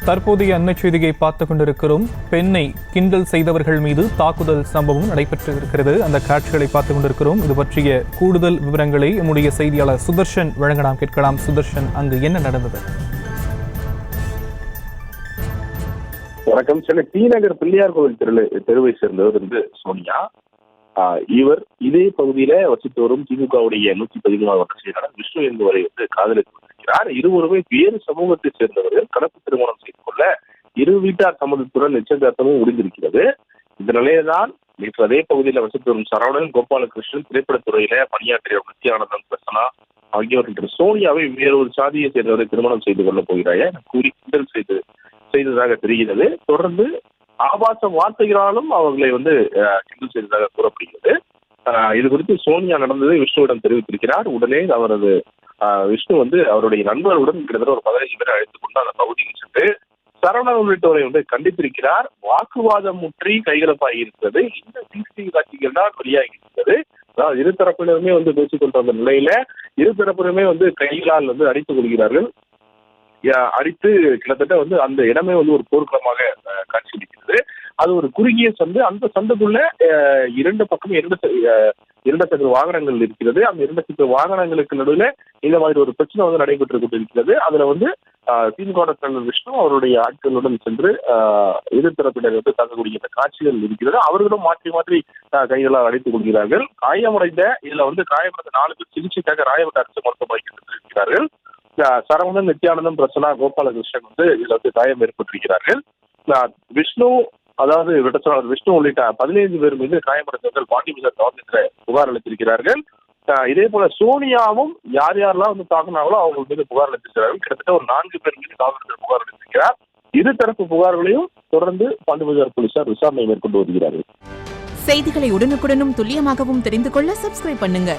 தற்போதைய அண்மை செய்தியை பார்த்துக் கொண்டிருக்கிறோம். பெண்ணை கிண்டல் செய்தவர்கள் மீது தாக்குதல் சம்பவம் நடைபெற்று இருக்கிறது. அந்த காட்சிகளை பார்த்துக் கொண்டிருக்கிறோம். இது பற்றிய கூடுதல் விவரங்களை நம்முடைய செய்தியாளர் சுதர்ஷன் வழங்க நாம் கேட்கலாம். சுதர்ஷன், அங்கு என்ன நடந்தது? வணக்கம். சென்னை டி நகர் பிள்ளையார் கோவில் தெருவை சேர்ந்தவர் சோனியா. இவர் இதே பகுதியில வசித்து வரும் திமுகவுடைய 113வது வட்ட செயலாளர் விஷ்ணு என்பவரை காதலித்து வந்திருக்கிறார். இருவருமே வேறு சமூகத்தை சேர்ந்தவர்கள். கலப்பு திருமணம் செய்து கொள்ள இரு வீட்டார் சம்மதத்துடன் நிச்சயதார்த்தமும் முடிந்திருக்கிறது. இந்த நிலையில்தான் நேற்று அதே பகுதியில் வசித்து வரும் சரவணன், கோபாலகிருஷ்ணன், திரைப்படத்துறையில பணியாற்றிய நித்யானந்தம், பிரசனா ஆகியோர் சோனியாவை வேறொரு சாதியை சேர்ந்தவரை திருமணம் செய்து கொள்ளப் போகிறாயா கூறி கிண்டல் செய்ததாக தெரிகிறது. தொடர்ந்து ஆபாச வார்த்தைகளாலும் அவர்களை கிண்டல் செய்ததாக கூறப்படுகிறது. இது குறித்து சோனியா நடந்ததை விஷ்ணுவிடம் தெரிவித்திருக்கிறார். உடனே விஷ்ணு அவருடைய நண்பர்களுடன் கிட்டத்தட்ட ஒரு 15 பேரை அழைத்துக் கொண்டு அந்த பகுதியில் சென்று சரவணன் உள்ளிட்டவரை கண்டித்திருக்கிறார். வாக்குவாதம் முற்றி கைகலப்பாகி இருக்கிறது. இந்த சிசிடிவி காட்சிகள் தான் வெளியாகி இருக்கிறது. அதாவது இரு தரப்பினருமே பேசிக் கொண்ட அந்த நிலையில இரு தரப்பினருமே கைகளால் அடித்துக் கொள்கிறார்கள். அடித்து கிட்டத்தட்ட அந்த இடமே ஒரு போர்க்களமாக காட்சியளிக்கிறது. அது ஒரு குறுகிய சந்து. அந்த சந்துக்குள்ள இரண்டு பக்கம் இரண்டு சக்கர வாகனங்கள் இருக்கிறது. அந்த இரண்டு சக்கர வாகனங்களுக்கு நடுவில் இந்த மாதிரி ஒரு பிரச்சனை நடைபெற்று கொண்டிருக்கிறது. அதுல திமுக தலைவர் விஷ்ணு அவருடைய ஆட்களுடன் சென்று எதிர்த்தரப்பினர் தாக்கக்கூடிய காட்சிகள் இருக்கிறது. அவர்களும் மாற்றி மாற்றி கைகளால் அடைத்துக் கொள்கிறார்கள். காயமடைந்த இதுல காயமடைந்த 4 பேர் சிகிச்சைக்காக ராயப்பேட்டை அரசு மருத்துவமனைக்கு இருக்கிறார்கள். சரவணன், நித்யானந்தம், பிரசனா, கோபாலகிருஷ்ணன் இதுல காயம் ஏற்பட்டிருக்கிறார்கள். விஷ்ணு விஷ்ணு உள்ளிட்ட 15 பேர் மீது காயமடைந்தவர்கள் பாண்டிபஜார் கவர்னத்தில் புகார் அளித்திருக்கிறார்கள். இதே போல சோனியாவும் யார் யாரெல்லாம் தாக்குனாங்களோ அவங்க மீது புகார் அளித்திருக்கிறார்கள். கிட்டத்தட்ட ஒரு 4 பேர் மீது காவல்துறை புகார் அளித்திருக்கிறார். இருதரப்பு புகார்களையும் தொடர்ந்து பாண்டிபஜார் போலீசார் விசாரணை மேற்கொண்டு வருகிறார்கள். செய்திகளை உடனுக்குடனும் துல்லியமாகவும் தெரிந்து கொள்ள சப்ஸ்கிரைப் பண்ணுங்க.